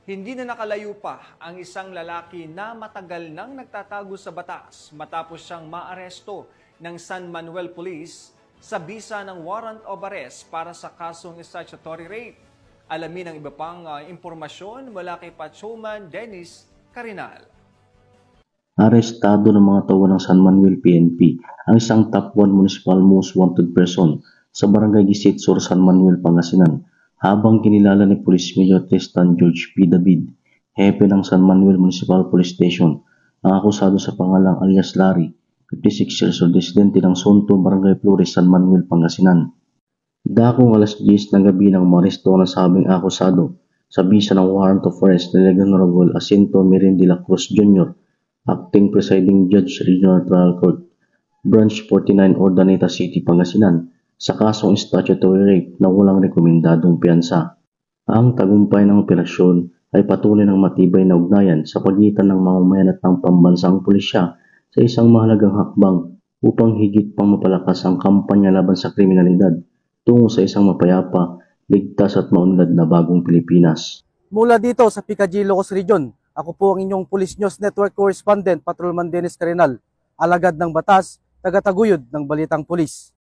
Hindi na nakalayo pa ang isang lalaki na matagal nang nagtatago sa batas matapos siyang maaresto ng San Manuel Police sa bisa ng warrant of arrest para sa kasong statutory rape. Alamin ang iba pang impormasyon mula kay Patrolman Dennis Carinal. Arestado ng mga tauhan ng San Manuel PNP ang isang top 1 municipal most wanted person sa Barangay Gisit Sur, San Manuel, Pangasinan, habang kinilala ni Police Major Tristan George P. David, hepe ng San Manuel Municipal Police Station, ang akusado sa pangalang alias Larry, 56 years old, residente ng Sonto, Barangay Flores, San Manuel, Pangasinan. Dakong alas 10 ng gabi nang maresto ang nasabing akusado sa bisa ng warrant of arrest ni Honorable Jacinto Mirin de la Cruz Jr., Acting Presiding Judge, Regional Trial Court, Branch 49, Urdaneta City, Pangasinan, sa kasong statutory rape na walang rekomendadong piyansa. Ang tagumpay ng operasyon ay patuloy ng matibay na ugnayan sa pagitan ng mamamayan at ng pambansang pulisya sa isang mahalagang hakbang upang higit pang mapalakas ang kampanya laban sa kriminalidad tungo sa isang mapayapa, ligtas at maunlad na bagong Pilipinas. Mula dito sa Picadillo, Ilocos Region, ako po ang inyong Police News Network Correspondent, Patrolman Dennis Carinal, alagad ng batas, tagataguyod ng Balitang Pulis.